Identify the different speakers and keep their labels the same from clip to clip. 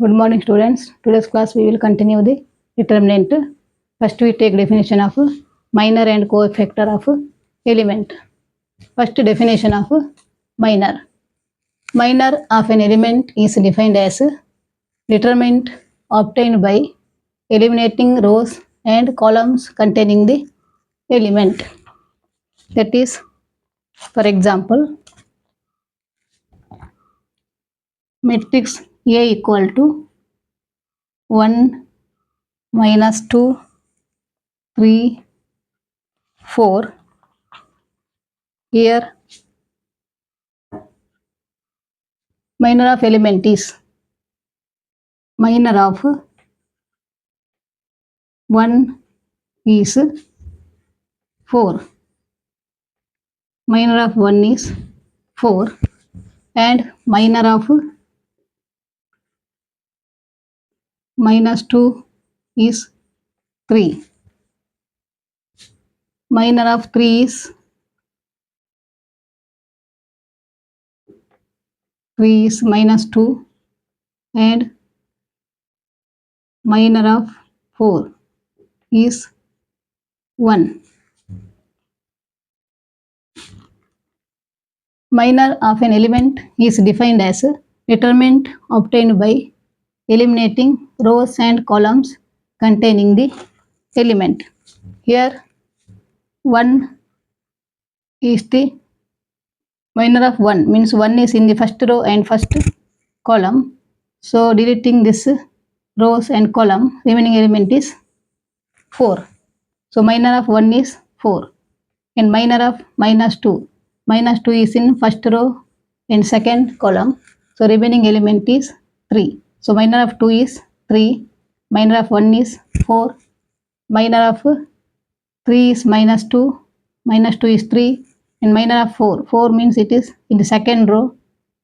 Speaker 1: Good morning, students. Today's class we will continue the determinant. First we take definition of minor and cofactor of element. First definition of minor. Minor of an element is defined as determinant obtained by eliminating rows and columns containing the element. That is, for example, matrix A equal to 1 minus 2 3 4. Here minor of element is minor of 1 is 4. Minor of 1 is 4 and minor of minus 2 is 3. Minor of 3 is minus 2 and minor of 4 is 1. Minor of an element is defined as determinant obtained by eliminating rows and columns containing the element. Here 1 is the minor of 1 means 1 is in the first row and first column. So deleting this rows and column, remaining element is 4. So minor of 1 is 4 and minor of minus 2. Minus 2 is in first row and second column. So remaining element is 3. So minor of 2 is 3. Minor of 1 is 4. Minor of 3 is minus 2. Minus 2 is 3. And minor of 4. 4 means it is in the second row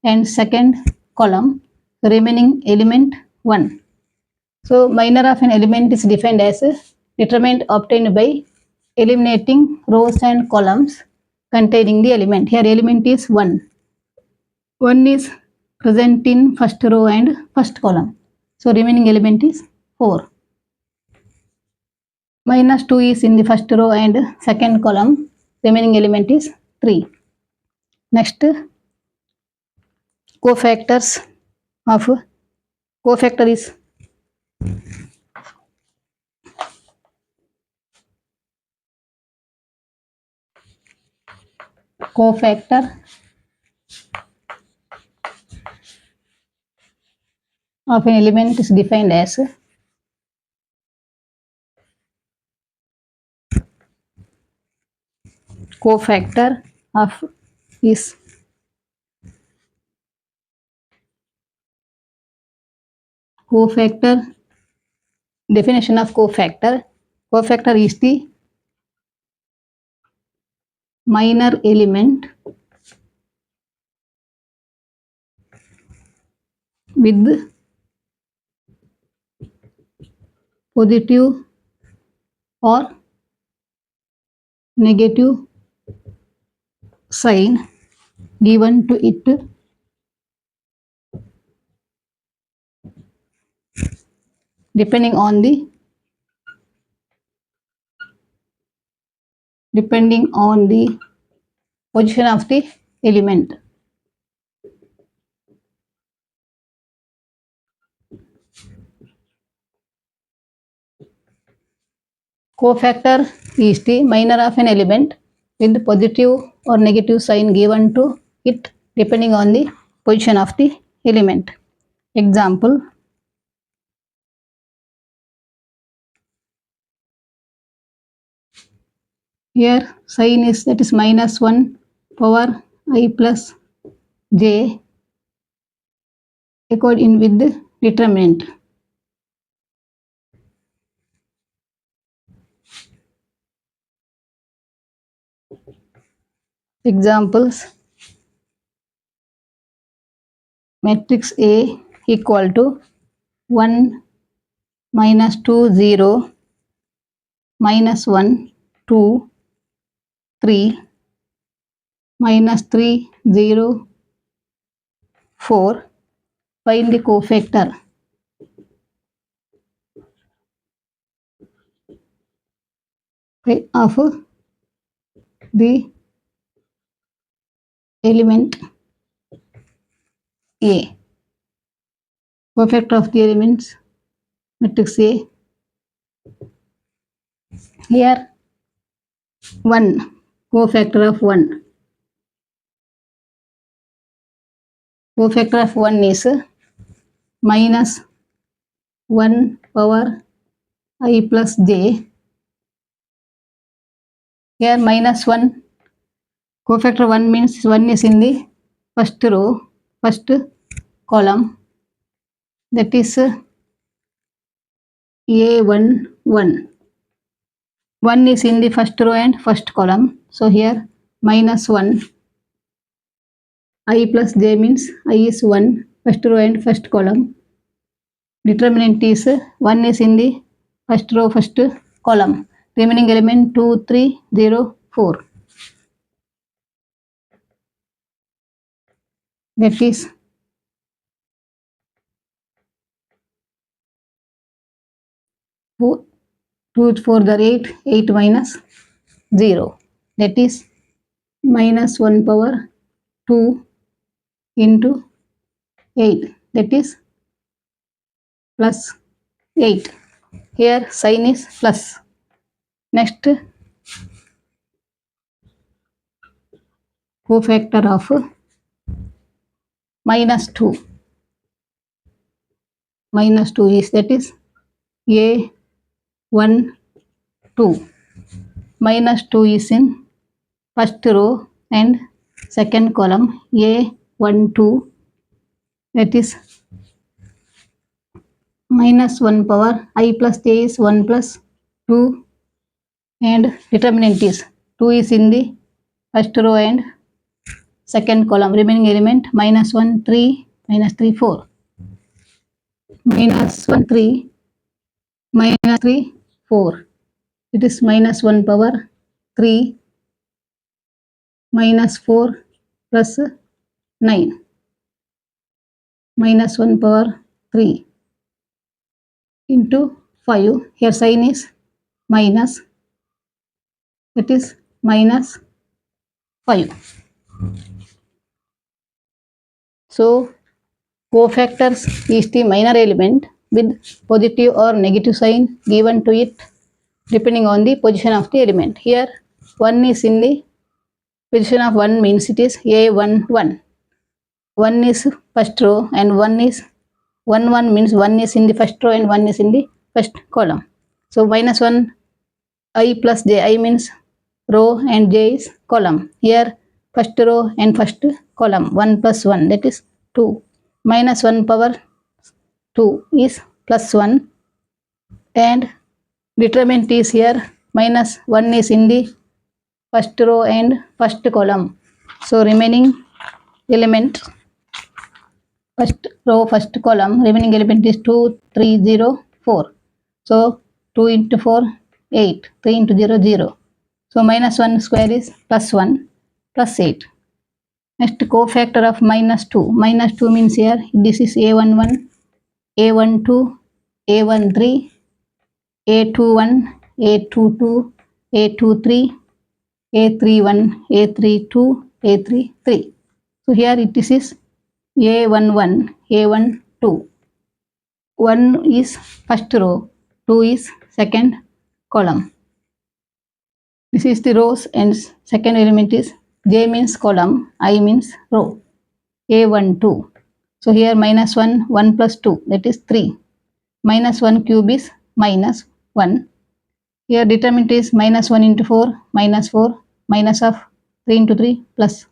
Speaker 1: and second column. The remaining element 1. So minor of an element is defined as determinant obtained by eliminating rows and columns containing the element. Here element is 1. 1 is present in first row and first column. So remaining element is 4. Minus 2 is in the first row and second column. Remaining element is 3. Next, cofactors of cofactor is cofactor of an element is defined as cofactor of is cofactor. Definition of cofactor. Cofactor is the minor element with positive or negative sign given to it depending on the position of the element. Cofactor is the minor of an element with positive or negative sign given to it depending on the position of the element. Example, here sign is that is minus 1 power I plus j according with the determinant. Examples, matrix A equal to 1 minus 2 0 minus 1 2 3 minus 3 0 4. Find the cofactor. of the element A. Cofactor of the elements matrix A. Here 1, cofactor of 1. Cofactor of 1 is minus 1 power I plus j. Here minus 1, cofactor 1 means 1 is in the first row, first column, that is A1, 1. 1 is in the first row and first column. So here minus 1, I plus j means I is 1, first row and first column. Determinant is 1 is in the first row, first column. Remaining element 2, 3, 0, 4. That is 4, 2 4 the 8, 8 minus 0. That is minus 1 power 2 into 8. That is plus 8. Here sign is plus. Next, cofactor of minus 2. Minus 2 is, that is A 1, 2. Minus 2 is in first row and second column, A 1, 2. That is minus 1 power I plus j is 1 plus 2, and determinant is 2 is in the first row and second column. Remaining element minus 1, 3, minus 3, 4. Minus 1, 3, minus 3, 4. It is minus 1 power 3, minus 4 plus 9. Minus 1 power 3 into 5. Here sign is minus. That is minus 5. So cofactors is the minor element with positive or negative sign given to it depending on the position of the element. Here 1 is in the position of 1 means it is A1, 1. 1 is first row and 1 is 1, 1 means 1 is in the first row and 1 is in the first column. So minus 1 I plus j, I means row and j is column. Here first row and first column, 1 plus 1, that is 2. Minus 1 power 2 is plus 1, and determinant is here minus 1 is in the first row and first column. So remaining element, first row, first column, remaining element is 2, 3, 0, 4. So 2 into 4, 8. 3 into 0, 0. So minus 1 square is plus 1 plus 8. Next, cofactor of minus 2. Minus 2 means here this is A11, A12, A13, A21, A22, A23, A31, A32, A33. So here it is A11, A12. 1 is first row, 2 is second column. This is the rows and second element is j means column, I means row. A12. So here minus 1, 1 plus 2, that is 3. Minus 1 cube is minus 1. Here determinant is minus 1 into 4, minus 4, minus of 3 into 3, plus.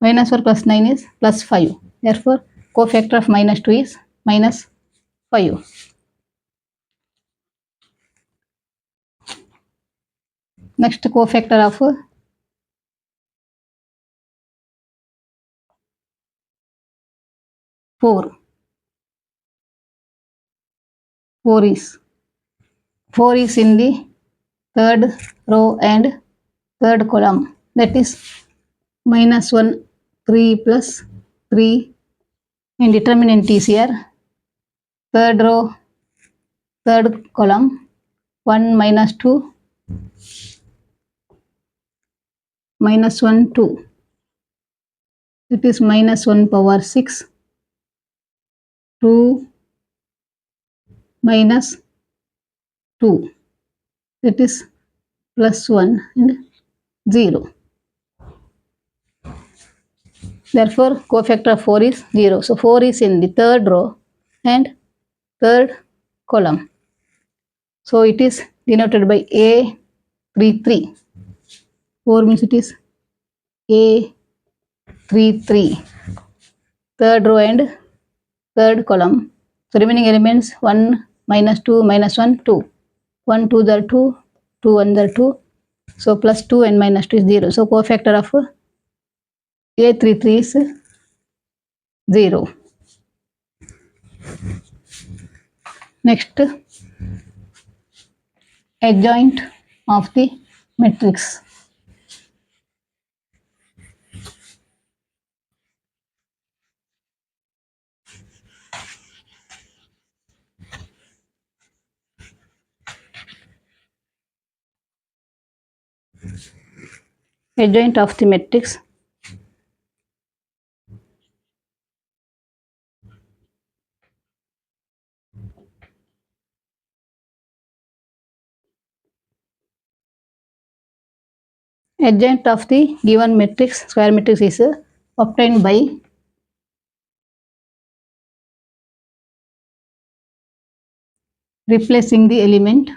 Speaker 1: Minus 4 plus 9 is plus 5. Therefore, cofactor of minus 2 is minus 5. Next, cofactor of 4. 4 is in the third row and third column. That is minus 1, 3 plus 3, and determinant is here third row, third column, 1 minus 2, minus 1, 2. It is minus 1 power 6, 2 minus 2. It is plus 1 and 0. Therefore, cofactor of 4 is 0. So, 4 is in the third row and third column. So, it is denoted by A33. 4 means it is A33. Third row and third column. So, remaining elements 1, minus 2, minus 1, 2. 1, 2 are 2, 2, 1 are 2. So, plus 2 and minus 2 is 0. So, cofactor of A33 is 0. Next, adjoint of the matrix. Adjoint of the matrix. Adjoint of the given matrix, square matrix, is obtained by replacing the element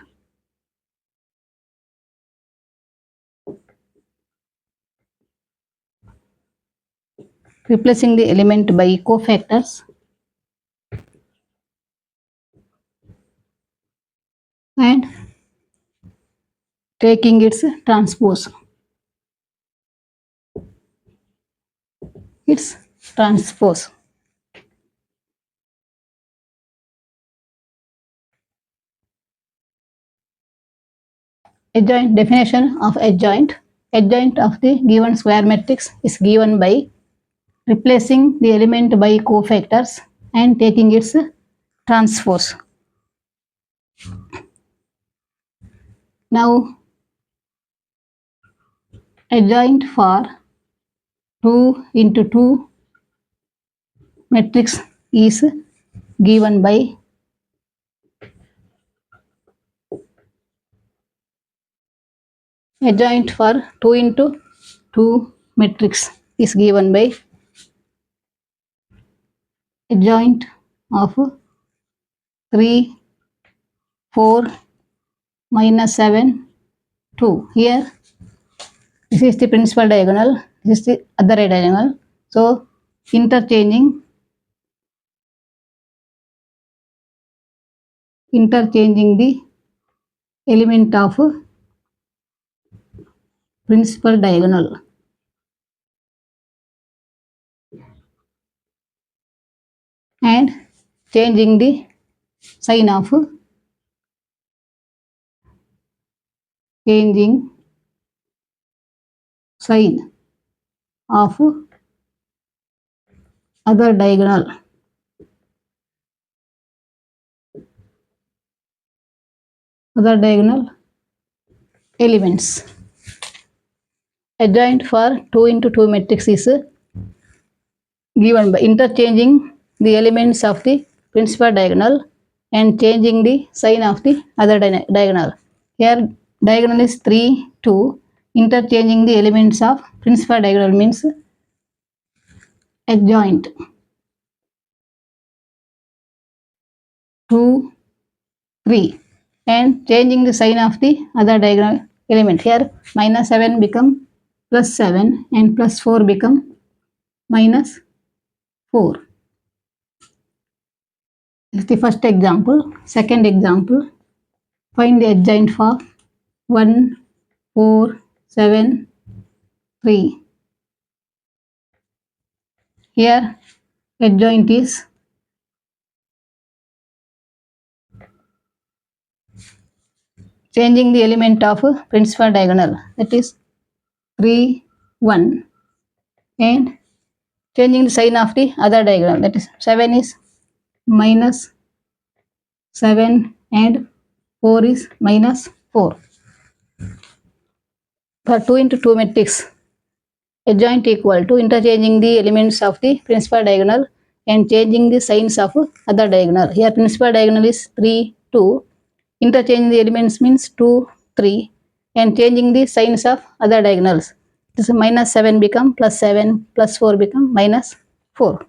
Speaker 1: by cofactors and taking its transpose. Adjoint definition of adjoint. Adjoint of the given square matrix is given by replacing the element by cofactors and taking its transpose. Now, adjoint for 2 into 2 matrix is given by adjoint for 2 into 2 matrix is given by adjoint of 3, 4, minus 7, 2. Here, this is the principal diagonal, this is the other diagonal. So, interchanging the element of principal diagonal and changing the sign of other diagonal. Elements. Adjoint for 2 into 2 matrix is given by interchanging the elements of the principal diagonal and changing the sign of the other diagonal. Here diagonal is 3, 2. Interchanging the elements of principal diagonal means adjoint 2, 3 and changing the sign of the other diagonal element. Here minus 7 become plus 7 and plus 4 become minus 4. This is the first example. Second example, find the adjoint for 1, 4, 7, 3. Here adjoint is changing the element of principal diagonal, that is 3, 1 and changing the sign of the other diagonal, that is 7 is minus 7 and 4 is minus 4. For 2 into 2 matrix, Adjoint equal to interchanging the elements of the principal diagonal and changing the signs of other diagonal. Here principal diagonal is 3, 2. Interchanging the elements means 2, 3 and changing the signs of other diagonals. This is minus 7 become plus 7, plus 4 become minus 4.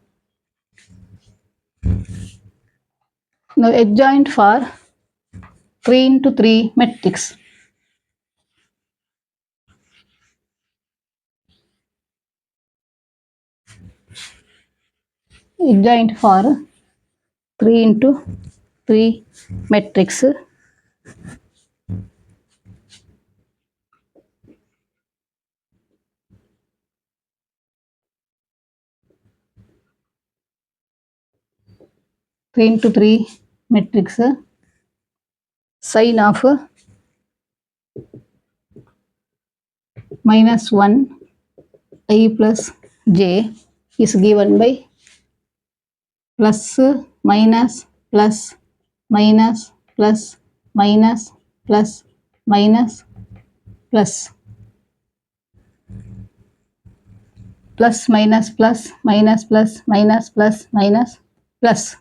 Speaker 1: Now adjoint for 3 into 3 matrix. Adjoint for 3 into 3 matrix. Three into three matrix. Sign of minus 1 I plus j is given by plus minus plus minus plus minus plus minus plus plus minus plus minus plus minus plus minus plus.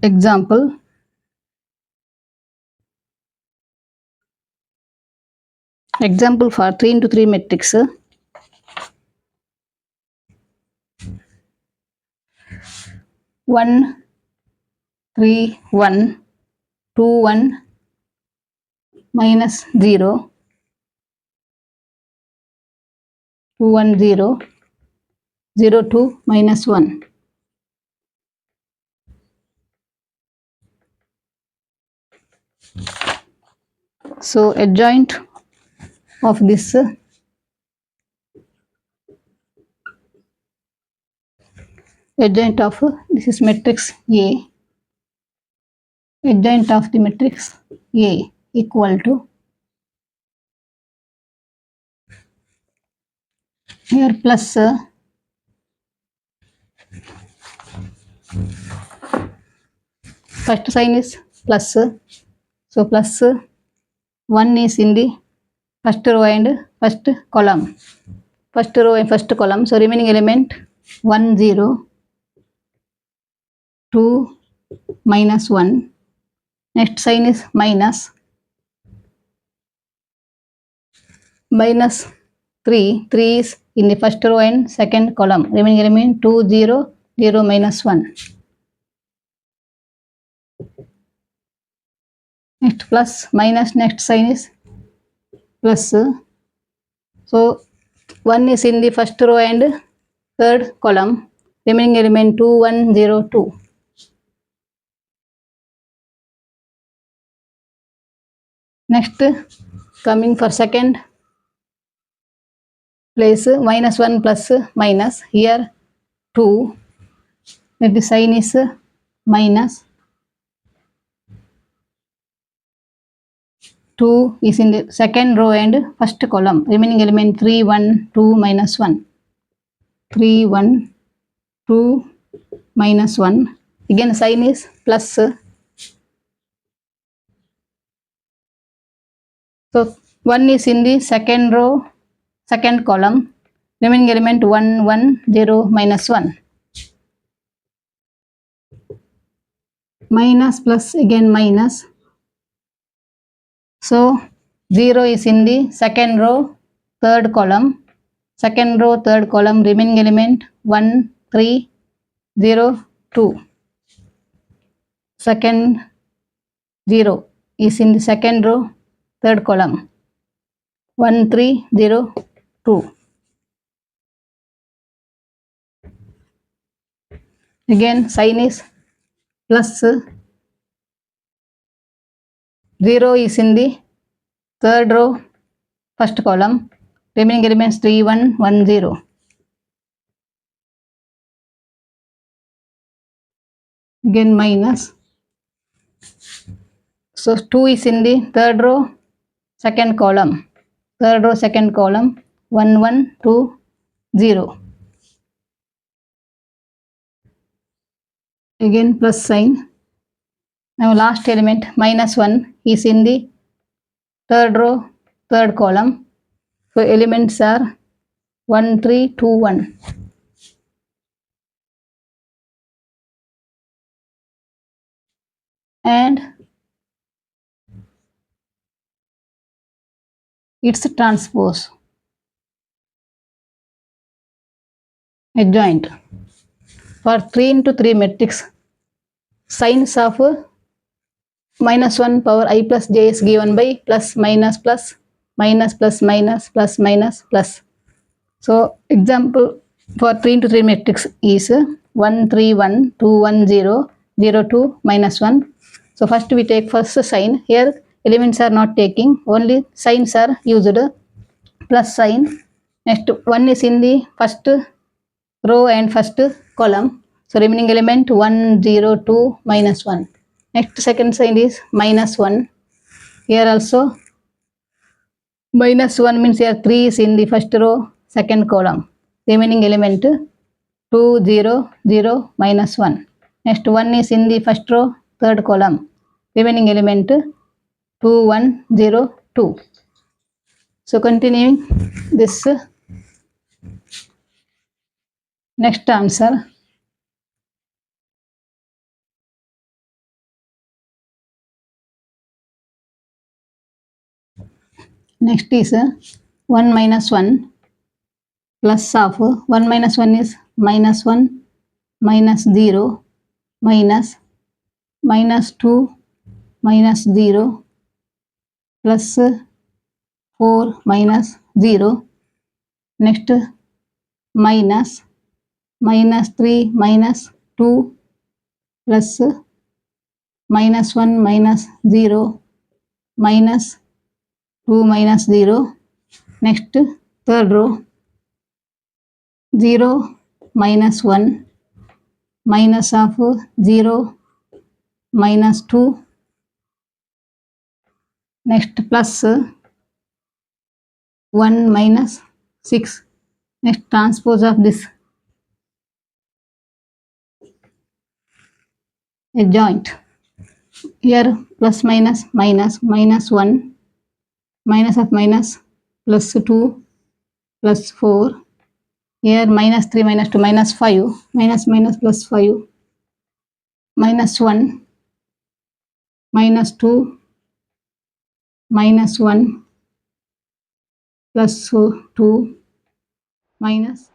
Speaker 1: Example. Example for 3 into 3 matrix. 1, 3, 1, 2, 1, minus 0, 2, 1, 0, 0, 2, minus 1. So adjoint of this adjoint of this is matrix A. Adjoint of the matrix A equal to here plus first sign is plus, so plus 1 is in the first row and first column. First row and first column, so remaining element 1, 0, 2, minus 1. Next sign is minus. Minus 3. 3 is in the first row and second column. Remaining element 2, 0, 0, minus 1. Next plus minus, next sign is plus. So 1 is in the first row and third column. Remaining element 2, 1, 0, 2. Next coming for second place minus 1 plus minus. Here 2. The sign is minus. 2 is in the second row and first column. Remaining element 3, 1, 2, minus 1. 3, 1, 2, minus 1. Again sign is plus. So 1 is in the second row, second column. Remaining element 1, 1, 0, minus 1. Minus plus again minus. So 0 is in the second row, third column. Second row, third column. Remaining element 1, 3, 0, 2. Second 0 is in the second row, third column. 1, 3, 0, 2. Again sign is plus. 0 is in the third row, first column. Remaining elements 3, 1, 1, 0. Again minus. So 2 is in the third row, second column. Third row, second column. 1, 1, 2, 0. again plus sign. Now last element minus 1 is in the third row, third column. So elements are 1 3 2 1. And its transpose adjoint. For 3 into 3 matrix, signs of minus 1 power I plus j is given by plus minus plus minus plus minus plus minus plus. So example for 3 into 3 matrix is 1 3 1 2 1 0 0 2 minus 1. So first we take first sign. Here elements are not taking, only signs are used, plus sign. Next 1 is in the first row and first column. So remaining element 1 0 2 minus 1. Next second sign is minus 1. Here also minus 1 means here 3 is in the first row, second column. Remaining element 2 0 0 minus 1. Next 1 is in the first row, third column. Remaining element 2 1 0 2. So continuing this, next answer. Next is 1 minus 1 plus of 1 minus 1 is minus 1 minus 0 minus minus 2 minus 0 plus 4 minus 0. Next minus minus 3 minus 2 plus minus 1 minus 0 minus 2 minus 0. Next third row 0 minus 1 minus of 0 minus 2. Next plus 1 minus 6. Next transpose of this adjoint. Here plus minus minus minus 1 minus of minus plus 2 plus 4. Here minus 3 minus 2 minus 5 minus minus plus 5 minus 1 minus 2 minus 1 plus 2 minus